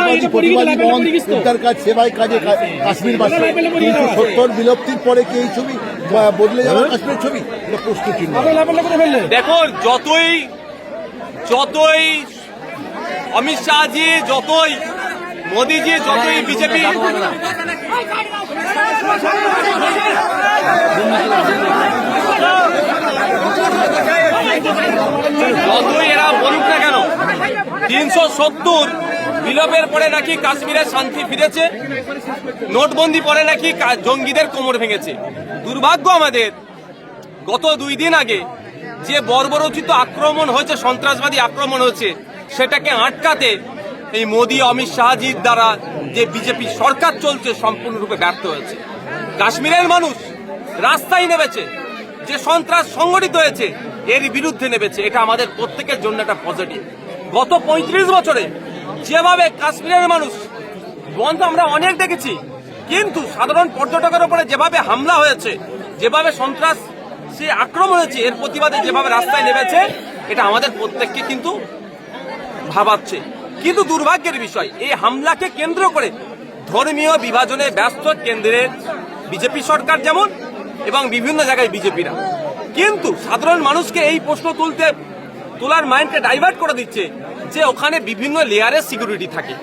মানবতাবাদী প্রতিবাদী মন উদ্ধার কাজ সেবাই কাজে কাশ্মীরবাসী। 370 বিলুপ্তির পরে কি এই ছবি বদলে যাবে কাশ্মীরের ছবি? এটা প্রস্তুতি দেখো, যতই অমিত শাহজি, যতই মোদীজি, যতই বিজেপি যতই এরা বলুক না কেন, 370 বিলোপের পরে নাকি কাশ্মীরে শান্তি ফিরেছে, নোটবন্দি পরে নাকি জঙ্গিদের কোমর ভেঙেছে। দুর্ভাগ্য আমাদের, গত 2 দিন আগে যে বর্বরোচিত আক্রমণ হয়েছে, সন্ত্রাসবাদী আক্রমণ হয়েছে, সেটাকে আটকাতে এই মোদী অমিত শাহজির দ্বারা যে বিজেপি সরকার চলছে সম্পূর্ণরূপে ব্যর্থ হয়েছে। কাশ্মীরের মানুষ রাস্তায় নেমেছে, যে সন্ত্রাস সংগঠিত হয়েছে এর বিরুদ্ধে নেমেছে। এটা আমাদের প্রত্যেকের জন্য একটা পজিটিভ। গত 35 বছরে যেভাবে কাশ্মীরের মানুষ বন্ধ আমরা অনেক দেখেছি, কিন্তু সাধারণ পর্যটকের উপরে যেভাবে হামলা হয়েছে, যেভাবে সন্ত্রাস আক্রমণ হয়েছে, এর প্রতিবাদে যেভাবে রাস্তায় নেমেছে, এটা আমাদের প্রত্যেককে কিন্তু ভাবাচ্ছে। কিন্তু দুর্ভাগ্যের বিষয়, এই হামলাকে কেন্দ্র করে ধর্মীয় বিভাজনে ব্যস্ত কেন্দ্রের বিজেপি সরকার যেমন, এবং বিভিন্ন জায়গায় বিজেপিরা কিন্তু সাধারণ মানুষকে এই প্রশ্ন তোলার মাইন্ডকে ডাইভার্ট করে দিচ্ছে যে ওখানে বিভিন্ন লেয়ারের সিকিউরিটি থাকে,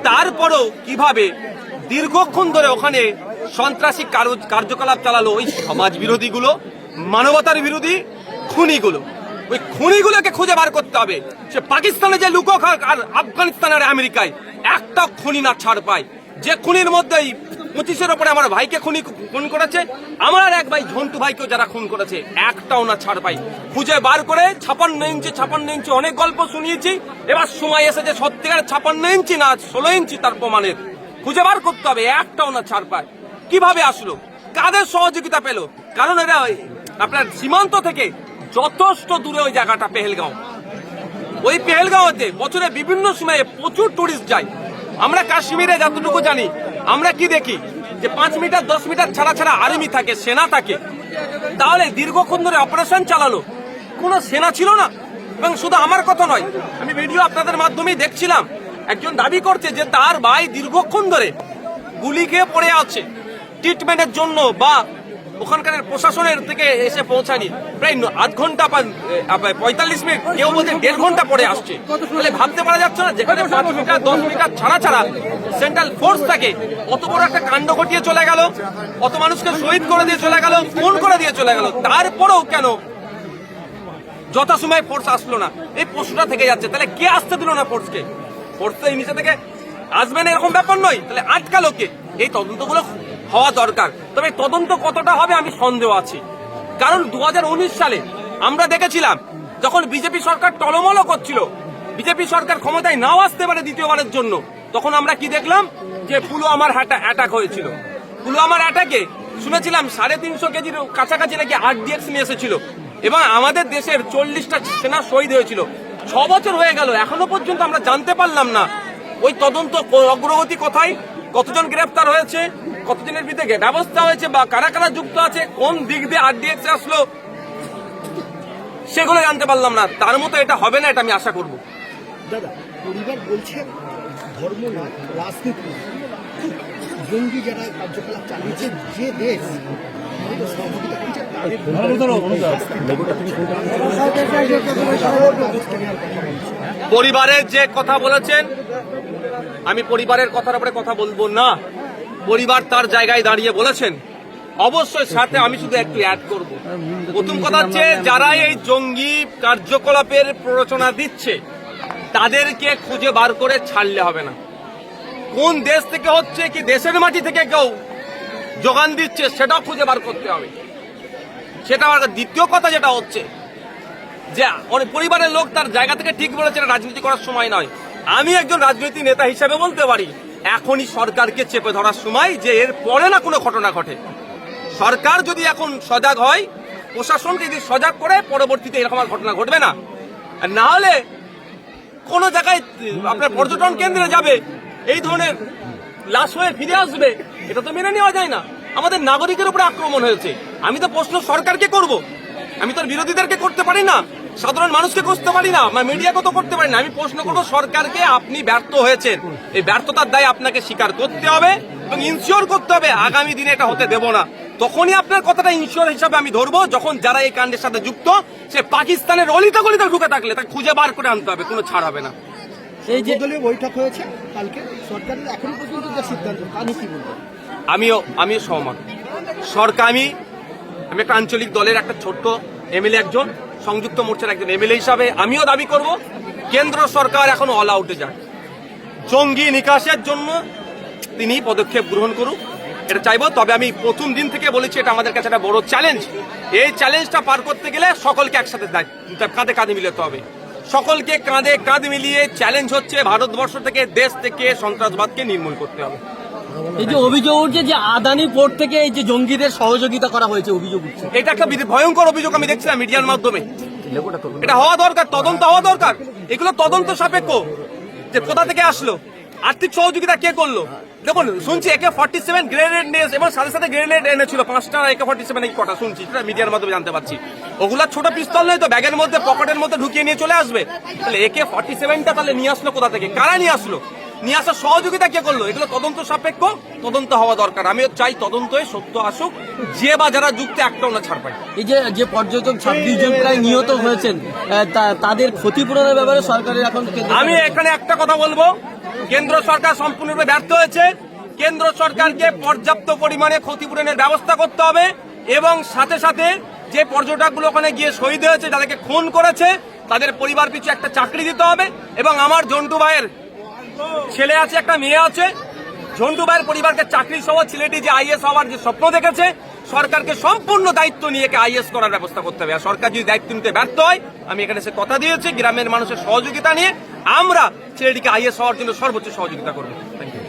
তারপরেও কিভাবে দীর্ঘক্ষণ ধরে ওখানে সন্ত্রাসী কার্যকলাপ চালালো ওই সমাজ বিরোধীগুলো, মানবতার বিরোধী খুনিগুলো। ওই খুনিগুলোকে খুঁজে বার করতে হবে। সে পাকিস্তানে যে লুকোক আর আফগানিস্তান আর আমেরিকায় একটা খুনি না ছাড় পায়। যে খুনির মধ্যেই 25-এর ওপরে আমার ভাইকে খুন করেছে, আমার আর এক ভাই ঝন্টু ভাইকেও যারা খুন করেছে, একটাও না ছাড় পাই। খুঁজে বার করে 56 ইঞ্চি অনেক গল্প শুনিয়েছি, এবার সময় এসেছে সত্যিকার 56 ইঞ্চি না 16 ইঞ্চি তার প্রমাণের খুঁজে বার করতে হবে। একটাও না ছাড় পায়। কিভাবে আসলো, কাদের সহযোগিতা পেল? কারণ এরা আপনার সীমান্ত থেকে যথেষ্ট দূরে ওই জায়গাটা পেহেলগাঁও। ওই পেহেলগাঁওতে বছরে বিভিন্ন সময়ে প্রচুর টুরিস্ট যায়। আমরা কাশ্মীরে যতটুকু জানি, আমরা কি দেখি যে 5 মিটার 10 মিটার ছাড়া ছাড়া আর্মি থাকে, সেনা থাকে। তাহলে দীর্ঘক্ষণ ধরে অপারেশন চালালো, কোনো সেনা ছিল না। এবং শুধু আমার কথা নয়, আমি ভিডিও আপনাদের মাধ্যমেই দেখছিলাম, একজন দাবি করছে যে তার ভাই দীর্ঘক্ষণ ধরে গুলি খেয়ে পড়ে আছে, ট্রিটমেন্টের জন্য বা ওখানকার প্রশাসনের থেকে এসে পৌঁছায়নি। প্রায় আধ ঘন্টা 45 মিনিট, কেউ বলছে 1.5 ঘন্টা পরে আসছে। তাহলে ভাবতে পারা যাচ্ছে না, যেখানে 5 মিটার 10 মিটার ছাড়া ছাড়া সেন্ট্রাল ফোর্স থাকে, অত বড় একটা কাণ্ড ঘটিয়ে চলে গেল, অত মানুষকে শহীদ করে দিয়ে চলে গেল, খুন করে দিয়ে চলে গেল, তারপরেও কেন যথাসময়ে ফোর্স আসলো না? এই প্রশ্নটা থেকে যাচ্ছে। তাহলে কে আসতে দিল না ফোর্সকে? ফোর্স তো এই নিচে থেকে আসবে না এরকম ব্যাপার নয়, তাহলে আটকালো কে? এই তদন্তগুলো হওয়া দরকার। তবে তদন্ত কতটা হবে আমি সন্দেহ আছি। কারণ 2019 সালে আমরা দেখেছিলাম, যখন বিজেপি সরকার টলমল করছিল, বিজেপি সরকার ক্ষমতায় নাও আসতে পারে দ্বিতীয়বারের জন্য, তখন আমরা কি দেখলাম যে পুলওয়ামার অ্যাটাক হয়েছিল। পুলওয়ামার অ্যাটাকে শুনেছিলাম 350 কেজির কাছাকাছি নাকি RDX নিয়ে এসেছিল, এবং আমাদের দেশের 40টা সেনা শহীদ হয়েছিল। 6 বছর হয়ে গেল, এখনো পর্যন্ত আমরা জানতে পারলাম না ওই তদন্ত অগ্রগতি কোথায়, কতজন গ্রেফতার হয়েছে, কতজনের বিরুদ্ধে ব্যবস্থা হয়েছে, বা কারা কারা যুক্ত আছে, কোন দিক দিয়ে RDX আসলো, সেগুলো জানতে পারলাম না। তার মতো এটা হবে না, এটা আমি আশা করব। দাদা, পরিবার বলছে ধর্ম না, রাজনীতি, জঙ্গি যারা কার্যকলাপ চালিয়েছে যে দেশ পরিবারের যে কথা বলেছেন, আমি পরিবারের কথার উপরে কথা বলবো না। পরিবার তার জায়গায় দাঁড়িয়ে বলেছেন, অবশ্যই সাথে আমি শুধু একটু অ্যাড করব। প্রথম কথা হচ্ছে, যারা এই জঙ্গি কার্যকলাপের প্ররোচনা দিচ্ছে তাদেরকে খুঁজে বার করে ছাড়লে হবে না। কোন দেশ থেকে হচ্ছে, কি দেশের মাটি থেকে কেউ যোগান দিচ্ছে, সেটাও খুঁজে বার করতে হবে। সেটা দ্বিতীয় কথা যেটা হচ্ছে যে পরিবারের লোক তার জায়গা থেকে ঠিক বলেছে, রাজনীতি করার সময় নয়। আমি একজন রাজনৈতিক নেতা হিসেবে বলতে পারি, এখনই সরকারকে চেপে ধরার সময়, যে এর পরে না কোনো ঘটনা ঘটে। সরকার যদি এখন সজাগ হয়, প্রশাসনকে যদি সজাগ করে, পরবর্তীতে এরকম আর ঘটনা ঘটবে না। আর না হলে কোনো জায়গায় আপনার পর্যটন কেন্দ্রে যাবে, এই ধরনের লাশ হয়ে ফিরে আসবে, এটা তো মেনে নেওয়া যায় না। আমাদের নাগরিকের উপরে আক্রমণ হয়েছে, আমি তো প্রশ্ন সরকারকে করব, আমি তো বিরোধীদেরকে করতে পারি না। সাধারণ মানুষকে করতে পারি না, মিডিয়াকে তো করতে পারি না। আমি প্রশ্ন করবো সরকারকে, আপনি ব্যর্থ হয়েছেন, এই ব্যর্থতার দায় আপনাকে স্বীকার করতে হবে এবং ইনশিওর করতে হবে আগামী দিনে এটা হতে দেব না। তখনই আপনার কথাটা ইনশিওর হিসাবে আমি ধরবো, যখন যারা এই কাণ্ডের সাথে যুক্ত সে পাকিস্তানের অলিতে গলিতে ঢুকে থাকলে তাকে খুঁজে বার করে আনতে হবে, কোনো ছাড় হবে না। এই যে দলীয় বৈঠক হয়েছে কালকে, সরকারের এখনো পর্যন্ত যে সিদ্ধান্ত তা নিয়ে কি বলবেন? আমিও সহমত। সরকার, আমি একটা আঞ্চলিক দলের একটা ছোট্ট এমএলএ, একজন সংযুক্ত মোর্চার একজন এমএলএ হিসাবে আমিও দাবি করব কেন্দ্র সরকার এখন অল আউটে যাক, জঙ্গি নিকাশের জন্য তিনি পদক্ষেপ গ্রহণ করুক, এটা চাইবো। তবে আমি প্রথম দিন থেকে বলেছি এটা আমাদের কাছে একটা বড় চ্যালেঞ্জ। এই চ্যালেঞ্জটা পার করতে গেলে সকলকে একসাথে কাঁধে কাঁধে মিলাতে হবে। সকলকে কাঁধে কাঁধ মিলিয়ে চ্যালেঞ্জ হচ্ছে ভারতবর্ষ থেকে, দেশ থেকে সন্ত্রাসবাদকে নির্মূল করতে হবে। এই যে অভিযোগ উঠছে যে আদানি পোর্ট থেকে এই যে জঙ্গিদের সহযোগিতা করা হয়েছে, অভিযোগ উঠছে, এটা একটা ভয়ঙ্কর অভিযোগ আমি দেখছিলাম মিডিয়ার মাধ্যমে। এটা হওয়া দরকার, তদন্ত হওয়া দরকার। এগুলো তদন্ত সাপেক্ষ, যে কোথা থেকে আসলো, আর্থিক সহযোগিতা কে করলো। দেখুন, শুনছি AK-47 গ্রেনেড নিয়ে এবং সাথে সাথে গ্রেনেড এনেছিল 5টা AK-47 এই কটা শুনছি, সেটা মিডিয়ার মাধ্যমে জানতে পারছি। ওগুলা ছোট পিস্তল নয় তো, ব্যাগের মধ্যে পকেটের মধ্যে ঢুকিয়ে নিয়ে চলে আসবে। তাহলে AK-47টা তাহলে নিয়ে আসলো কোথা থেকে, কারা নিয়ে আসলো, নিয়ে আসার সহযোগিতা কে করলো, এগুলো তদন্ত সাপেক্ষ, তদন্ত হওয়া দরকার। আমিও চাই তদন্ত হয়ে সত্য আসুক, যে বা যারা যুক্ত একটাও না ছাড় পায়। এই যে পর্যটক 26 জন প্রায় নিহত হয়েছেন, তাদের ক্ষতিপূরণের ব্যাপারে সরকারের এখন আমি এখানে একটা কথা বলবো, কেন্দ্র সরকার সম্পূর্ণরূপে ব্যর্থ হয়েছে। কেন্দ্র সরকারকে পর্যাপ্ত পরিমাণে ক্ষতিপূরণের ব্যবস্থা করতে হবে এবং সাথে সাথে যে পর্যটকগুলো ওখানে গিয়ে শহীদ হয়েছে, যাদেরকে খুন করেছে, তাদের পরিবার পিছু একটা চাকরি দিতে হবে। এবং আমার ঝন্টু ভাইয়ের ছেলে আছে, একটা মেয়ে আছে, ঝন্টু ভাইয়ের পরিবারকে চাকরি সহ ছেলেটি যে আইএস হওয়ার যে স্বপ্ন দেখেছে, সরকারকে সম্পূর্ণ দায়িত্ব নিয়ে আইএস করার ব্যবস্থা করতে হবে। আর সরকার যদি দায়িত্ব নিতে ব্যর্থ হয়, আমি এখানে সে কথা দিয়েছি, গ্রামের মানুষের সহযোগিতা নিয়ে আমরা ছেলেটিকে আইএস হওয়ার জন্য সর্বোচ্চ সহযোগিতা করবো। Thank you.